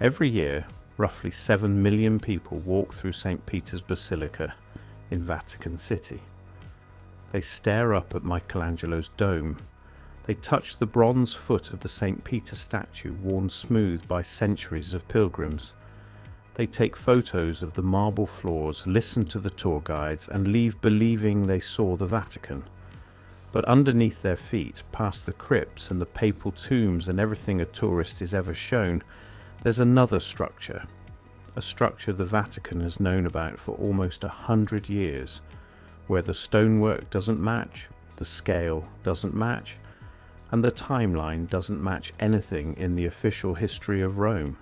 Every year, roughly 7 million people walk through St. Peter's Basilica in Vatican City. They stare up at Michelangelo's dome. They touch the bronze foot of the St. Peter statue worn smooth by centuries of pilgrims. They take photos of the marble floors, listen to the tour guides, and leave believing they saw the Vatican. But underneath their feet, past the crypts and the papal tombs and everything a tourist is ever shown, there's another structure. A structure the Vatican has known about for almost 100 years, where the stonework doesn't match, the scale doesn't match, and the timeline doesn't match anything in the official history of Rome.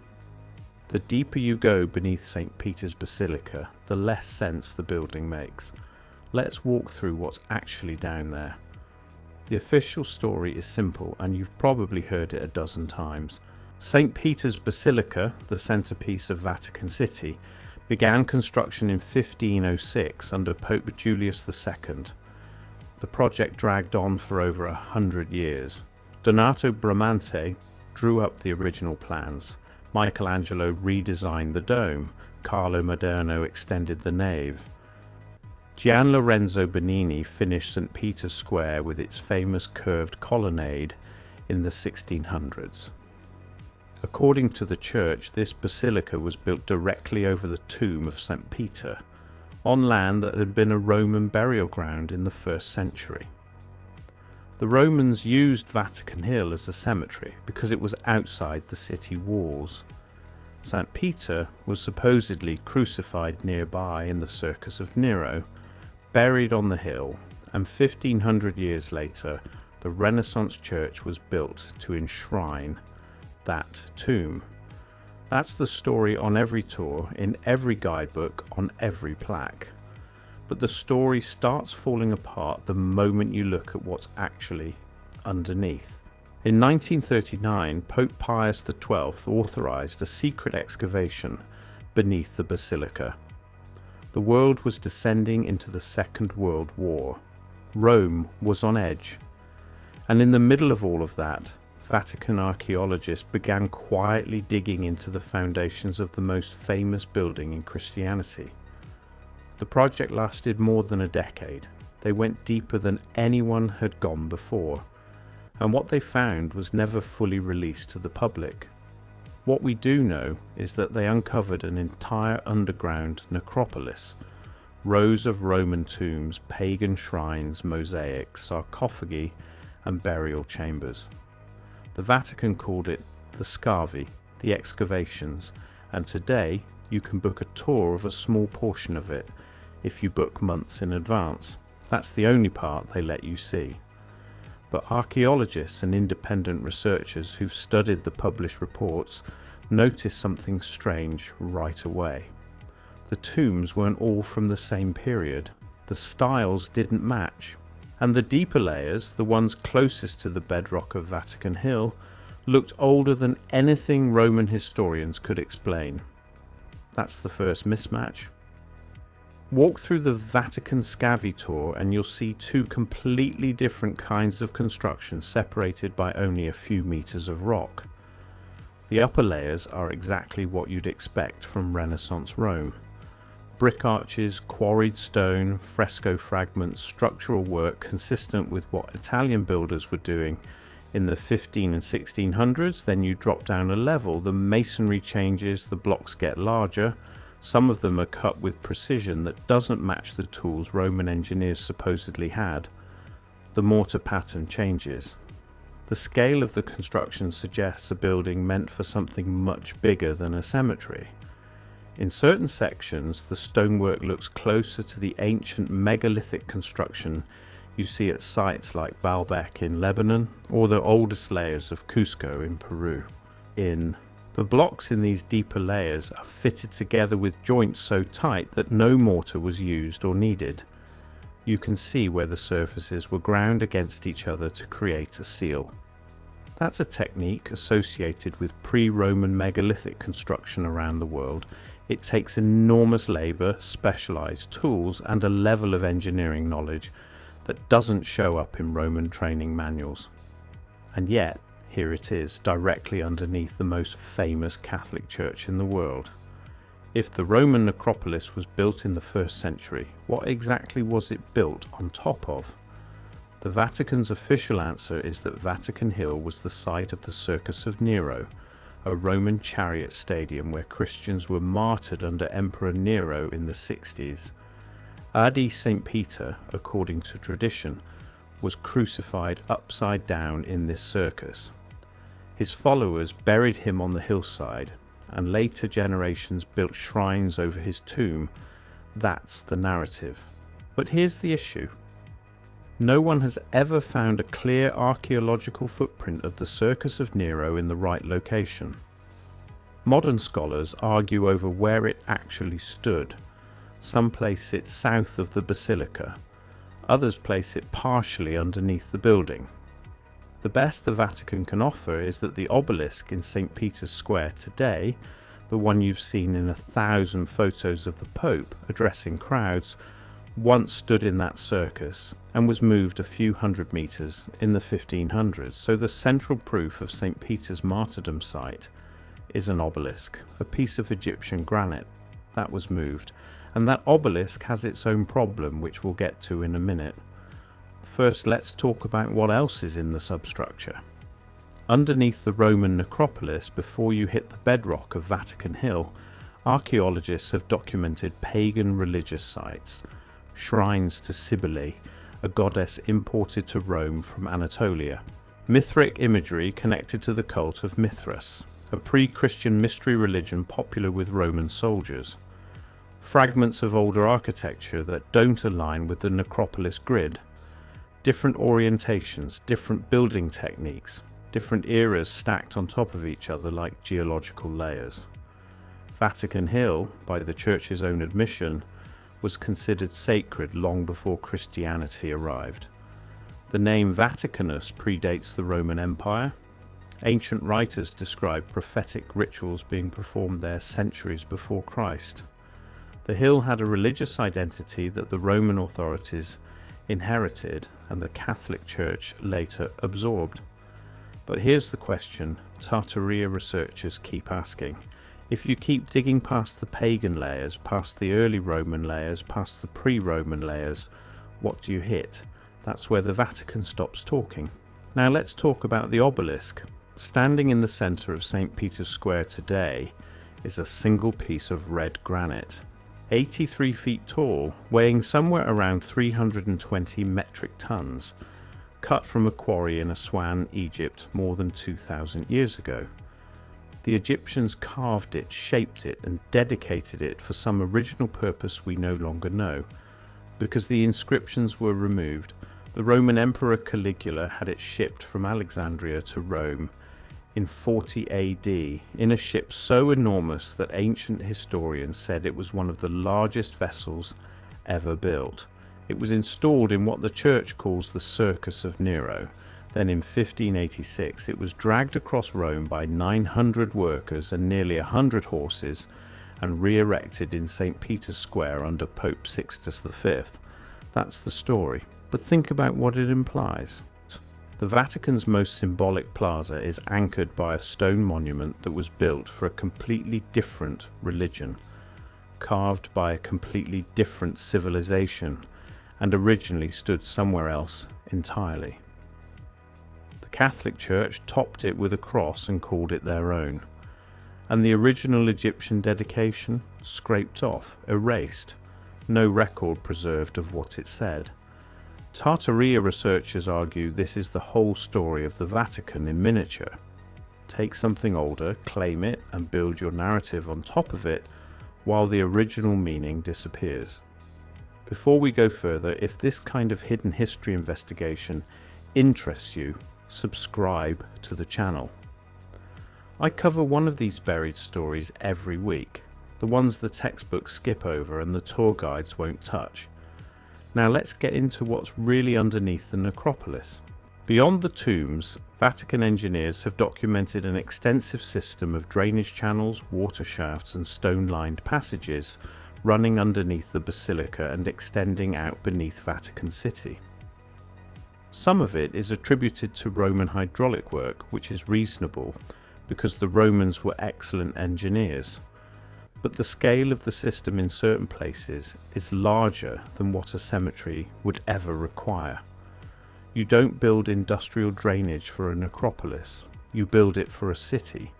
The deeper you go beneath St. Peter's Basilica, the less sense the building makes. Let's walk through what's actually down there. The official story is simple, and you've probably heard it a dozen times. St. Peter's Basilica, the centerpiece of Vatican City, began construction in 1506 under Pope Julius II. The project dragged on for over 100 years. Donato Bramante drew up the original plans. Michelangelo redesigned the dome. Carlo Maderno extended the nave. Gian Lorenzo Bernini finished St. Peter's Square with its famous curved colonnade in the 1600s. According to the church, this basilica was built directly over the tomb of St. Peter, on land that had been a Roman burial ground in the 1st century. The Romans used Vatican Hill as a cemetery because it was outside the city walls. St. Peter was supposedly crucified nearby in the Circus of Nero, buried on the hill, and 1500 years later, the Renaissance church was built to enshrine that tomb. That's the story on every tour, in every guidebook, on every plaque. But the story starts falling apart the moment you look at what's actually underneath. In 1939, Pope Pius XII authorized a secret excavation beneath the basilica. The world was descending into the Second World War. Rome was on edge. And in the middle of all of that, Vatican archaeologists began quietly digging into the foundations of the most famous building in Christianity. The project lasted more than a decade. They went deeper than anyone had gone before, and what they found was never fully released to the public. What we do know is that they uncovered an entire underground necropolis, rows of Roman tombs, pagan shrines, mosaics, sarcophagi, and burial chambers. The Vatican called it the Scavi, the excavations, and today you can book a tour of a small portion of it if you book months in advance. That's the only part they let you see. But archaeologists and independent researchers who've studied the published reports noticed something strange right away. The tombs weren't all from the same period. The styles didn't match. And the deeper layers, the ones closest to the bedrock of Vatican Hill, looked older than anything Roman historians could explain. That's the first mismatch. Walk through the Vatican Scavi tour and you'll see two completely different kinds of construction separated by only a few meters of rock. The upper layers are exactly what you'd expect from Renaissance Rome. Brick arches, quarried stone, fresco fragments, structural work consistent with what Italian builders were doing in the 15 and 1600s. Then you drop down a level, the masonry changes, the blocks get larger. Some of them are cut with precision that doesn't match the tools Roman engineers supposedly had. The mortar pattern changes. The scale of the construction suggests a building meant for something much bigger than a cemetery. In certain sections, the stonework looks closer to the ancient megalithic construction you see at sites like Baalbek in Lebanon or the oldest layers of Cusco in Peru. The blocks in these deeper layers are fitted together with joints so tight that no mortar was used or needed. You can see where the surfaces were ground against each other to create a seal. That's a technique associated with pre-Roman megalithic construction around the world. It takes enormous labor, specialized tools, and a level of engineering knowledge that doesn't show up in Roman training manuals. And yet, Here it is, directly underneath the most famous Catholic church in the world. If the Roman necropolis was built in the 1st century, what exactly was it built on top of? The Vatican's official answer is that Vatican Hill was the site of the Circus of Nero, a Roman chariot stadium where Christians were martyred under Emperor Nero in the 60s. Adi St. Peter, according to tradition, was crucified upside down in this circus. His followers buried him on the hillside, and later generations built shrines over his tomb. That's the narrative. But here's the issue. No one has ever found a clear archaeological footprint of the Circus of Nero in the right location. Modern scholars argue over where it actually stood. Some place it south of the basilica. Others place it partially underneath the building. The best the Vatican can offer is that the obelisk in St. Peter's Square today, the one you've seen in 1,000 photos of the Pope addressing crowds, once stood in that circus and was moved a few hundred meters in the 1500s. So the central proof of St. Peter's martyrdom site is an obelisk, a piece of Egyptian granite that was moved. And that obelisk has its own problem, which we'll get to in a minute. First, let's talk about what else is in the substructure. Underneath the Roman necropolis, before you hit the bedrock of Vatican Hill, archaeologists have documented pagan religious sites, shrines to Cybele, a goddess imported to Rome from Anatolia, Mithric imagery connected to the cult of Mithras, a pre-Christian mystery religion popular with Roman soldiers, fragments of older architecture that don't align with the necropolis grid, different orientations, different building techniques, different eras stacked on top of each other like geological layers. Vatican Hill, by the Church's own admission, was considered sacred long before Christianity arrived. The name Vaticanus predates the Roman Empire. Ancient writers describe prophetic rituals being performed there centuries before Christ. The hill had a religious identity that the Roman authorities inherited and the Catholic Church later absorbed. But here's the question Tartaria researchers keep asking. If you keep digging past the pagan layers, past the early Roman layers, past the pre-Roman layers, what do you hit? That's where the Vatican stops talking. Now let's talk about the obelisk. Standing in the centre of St. Peter's Square today is a single piece of red granite. 83 feet tall, weighing somewhere around 320 metric tons, cut from a quarry in Aswan, Egypt, more than 2,000 years ago. The Egyptians carved it, shaped it, and dedicated it for some original purpose we no longer know. Because the inscriptions were removed, the Roman Emperor Caligula had it shipped from Alexandria to Rome in 40 AD in a ship so enormous that ancient historians said it was one of the largest vessels ever built. It was installed in what the church calls the Circus of Nero. Then in 1586 it was dragged across Rome by 900 workers and nearly 100 horses and re-erected in St. Peter's Square under Pope Sixtus V. That's the story, but think about what it implies. The Vatican's most symbolic plaza is anchored by a stone monument that was built for a completely different religion, carved by a completely different civilization, and originally stood somewhere else entirely. The Catholic Church topped it with a cross and called it their own, and the original Egyptian dedication scraped off, erased, no record preserved of what it said. Tartaria researchers argue this is the whole story of the Vatican in miniature. Take something older, claim it, and build your narrative on top of it, while the original meaning disappears. Before we go further, if this kind of hidden history investigation interests you, subscribe to the channel. I cover one of these buried stories every week, the ones the textbooks skip over and the tour guides won't touch. Now let's get into what's really underneath the necropolis. Beyond the tombs, Vatican engineers have documented an extensive system of drainage channels, water shafts and stone-lined passages running underneath the basilica and extending out beneath Vatican City. Some of it is attributed to Roman hydraulic work, which is reasonable because the Romans were excellent engineers. But the scale of the system in certain places is larger than what a cemetery would ever require. You don't build industrial drainage for a necropolis, you build it for a city.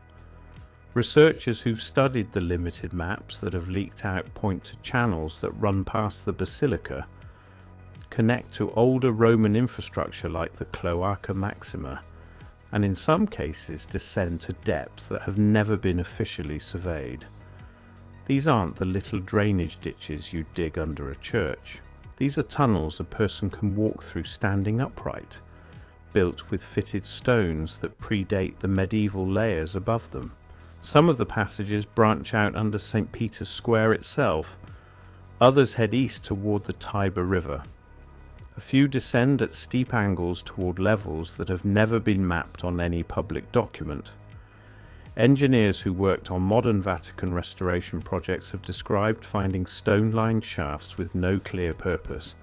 Researchers who've studied the limited maps that have leaked out point to channels that run past the basilica, connect to older Roman infrastructure like the Cloaca Maxima, and in some cases descend to depths that have never been officially surveyed. These aren't the little drainage ditches you dig under a church. These are tunnels a person can walk through standing upright, built with fitted stones that predate the medieval layers above them. Some of the passages branch out under St. Peter's Square itself. Others head east toward the Tiber River. A few descend at steep angles toward levels that have never been mapped on any public document. Engineers who worked on modern Vatican restoration projects have described finding stone-lined shafts with no clear purpose,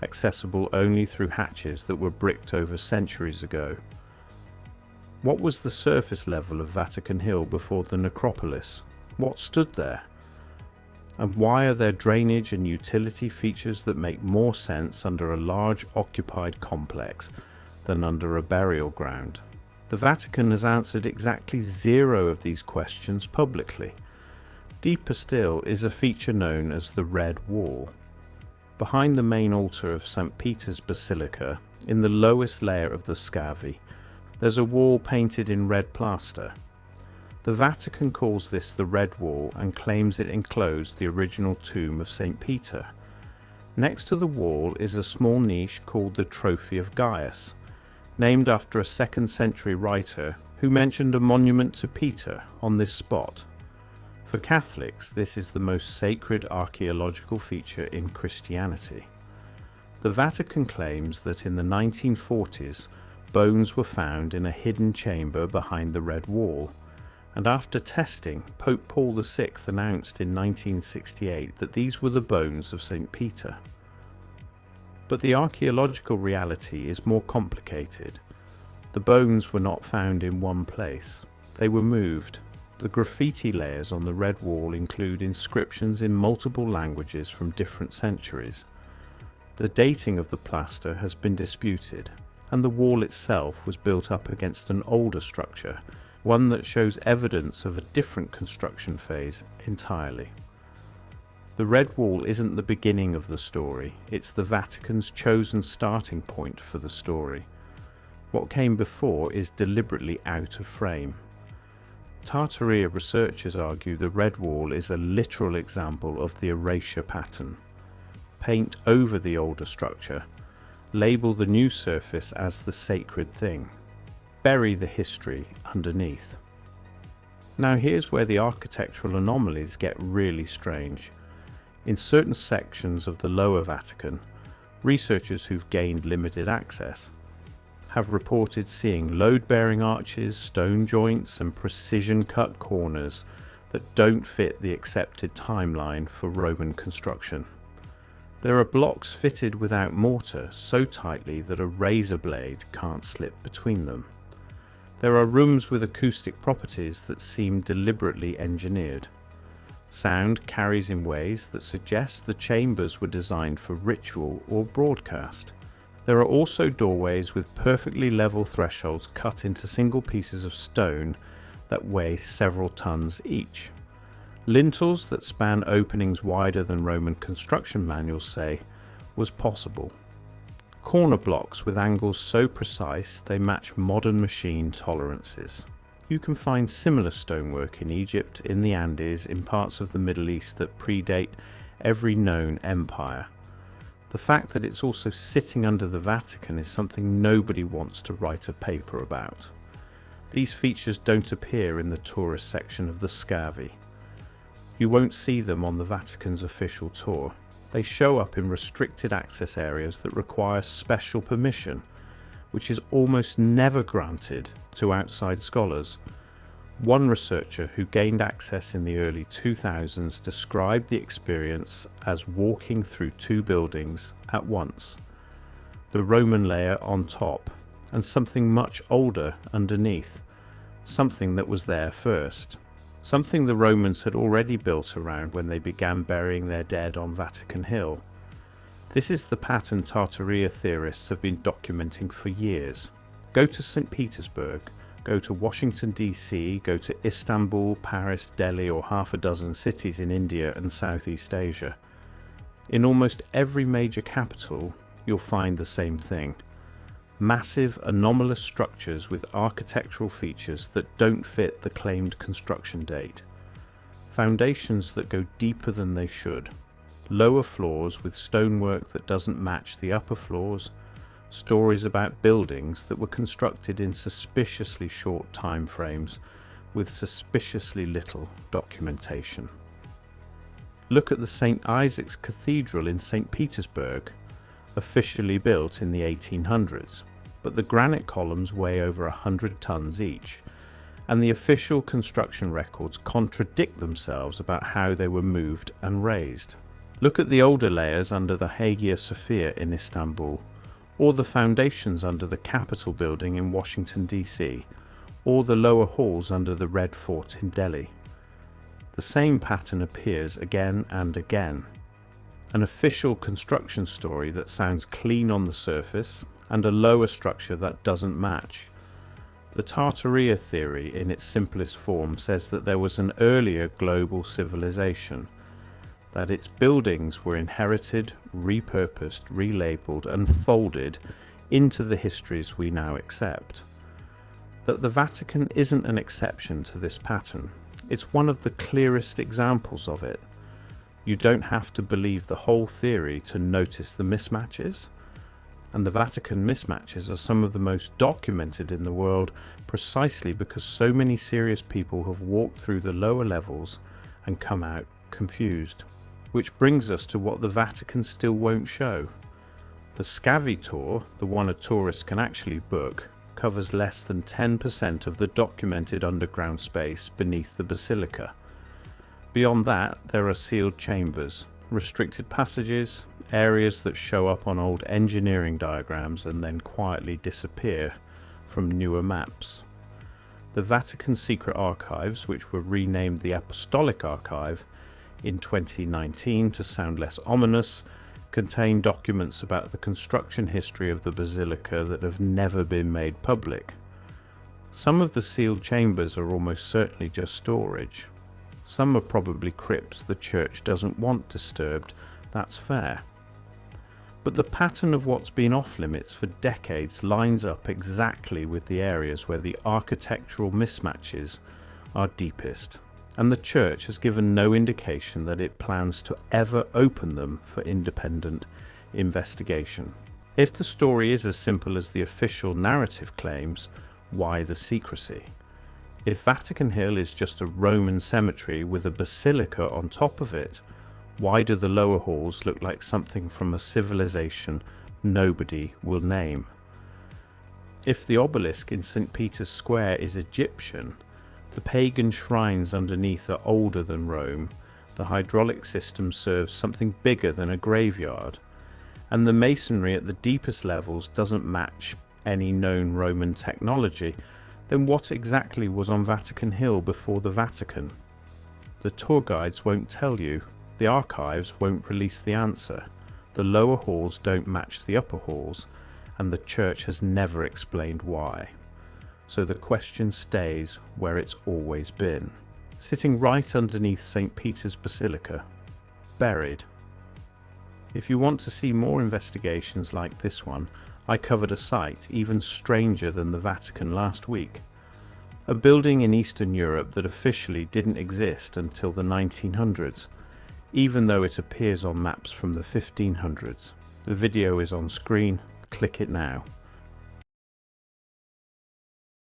accessible only through hatches that were bricked over centuries ago. What was the surface level of Vatican Hill before the necropolis? What stood there? And why are there drainage and utility features that make more sense under a large occupied complex than under a burial ground? The Vatican has answered exactly 0 of these questions publicly. Deeper still is a feature known as the Red Wall. Behind the main altar of St. Peter's Basilica, in the lowest layer of the scavi, there's a wall painted in red plaster. The Vatican calls this the Red Wall and claims it enclosed the original tomb of St. Peter. Next to the wall is a small niche called the Trophy of Gaius, named after a 2nd century writer who mentioned a monument to Peter on this spot. For Catholics, this is the most sacred archaeological feature in Christianity. The Vatican claims that in the 1940s, bones were found in a hidden chamber behind the Red Wall, and after testing, Pope Paul VI announced in 1968 that these were the bones of St. Peter. But the archaeological reality is more complicated. The bones were not found in one place. They were moved. The graffiti layers on the Red Wall include inscriptions in multiple languages from different centuries. The dating of the plaster has been disputed, and the wall itself was built up against an older structure, one that shows evidence of a different construction phase entirely. The Red Wall isn't the beginning of the story, it's the Vatican's chosen starting point for the story. What came before is deliberately out of frame. Tartaria researchers argue the Red Wall is a literal example of the erasure pattern. Paint over the older structure, label the new surface as the sacred thing, bury the history underneath. Now here's where the architectural anomalies get really strange. In certain sections of the Lower Vatican, researchers who've gained limited access have reported seeing load-bearing arches, stone joints and precision-cut corners that don't fit the accepted timeline for Roman construction. There are blocks fitted without mortar so tightly that a razor blade can't slip between them. There are rooms with acoustic properties that seem deliberately engineered. Sound carries in ways that suggest the chambers were designed for ritual or broadcast. There are also doorways with perfectly level thresholds cut into single pieces of stone that weigh several tons each. Lintels that span openings wider than Roman construction manuals say was possible. Corner blocks with angles so precise they match modern machine tolerances. You can find similar stonework in Egypt, in the Andes, in parts of the Middle East that predate every known empire. The fact that it's also sitting under the Vatican is something nobody wants to write a paper about. These features don't appear in the tourist section of the Scavi. You won't see them on the Vatican's official tour. They show up in restricted access areas that require special permission, which is almost never granted to outside scholars. One researcher who gained access in the early 2000s described the experience as walking through 2 buildings at once. the Roman layer on top, and something much older underneath, something that was there first, something the Romans had already built around when they began burying their dead on Vatican Hill. This is the pattern Tartaria theorists have been documenting for years. Go to St. Petersburg, go to Washington DC, go to Istanbul, Paris, Delhi, or half a dozen cities in India and Southeast Asia. In almost every major capital, you'll find the same thing. Massive, anomalous structures with architectural features that don't fit the claimed construction date. Foundations that go deeper than they should. Lower floors with stonework that doesn't match the upper floors. Stories about buildings that were constructed in suspiciously short time frames with suspiciously little documentation. Look at the St. Isaac's Cathedral in St. Petersburg, officially built in the 1800s, but the granite columns weigh over 100 tons each, and the official construction records contradict themselves about how they were moved and raised. Look at the older layers under the Hagia Sophia in Istanbul, or the foundations under the Capitol building in Washington DC, or the lower halls under the Red Fort in Delhi. The same pattern appears again and again. An official construction story that sounds clean on the surface, and a lower structure that doesn't match. The Tartaria theory, in its simplest form, says that there was an earlier global civilization, that its buildings were inherited, repurposed, relabeled, and folded into the histories we now accept. That the Vatican isn't an exception to this pattern. It's one of the clearest examples of it. You don't have to believe the whole theory to notice the mismatches, and the Vatican mismatches are some of the most documented in the world precisely because so many serious people have walked through the lower levels and come out confused. Which brings us to what the Vatican still won't show. The Scavi tour, the one a tourist can actually book, covers less than 10% of the documented underground space beneath the basilica. Beyond that, there are sealed chambers, restricted passages, areas that show up on old engineering diagrams and then quietly disappear from newer maps. The Vatican Secret Archives, which were renamed the Apostolic Archive in 2019 to sound less ominous, contain documents about the construction history of the basilica that have never been made public. Some of the sealed chambers are almost certainly just storage. Some are probably crypts the church doesn't want disturbed, that's fair. But the pattern of what's been off limits for decades lines up exactly with the areas where the architectural mismatches are deepest. And the church has given no indication that it plans to ever open them for independent investigation. If the story is as simple as the official narrative claims, why the secrecy? If Vatican Hill is just a Roman cemetery with a basilica on top of it, why do the lower halls look like something from a civilization nobody will name? If the obelisk in St. Peter's Square is Egyptian, the pagan shrines underneath are older than Rome, the hydraulic system serves something bigger than a graveyard, and the masonry at the deepest levels doesn't match any known Roman technology, then what exactly was on Vatican Hill before the Vatican? The tour guides won't tell you, the archives won't release the answer, the lower halls don't match the upper halls, and the church has never explained why. So the question stays where it's always been, sitting right underneath St. Peter's Basilica, buried. If you want to see more investigations like this one, I covered a site even stranger than the Vatican last week. A building in Eastern Europe that officially didn't exist until the 1900s, even though it appears on maps from the 1500s. The video is on screen, click it now.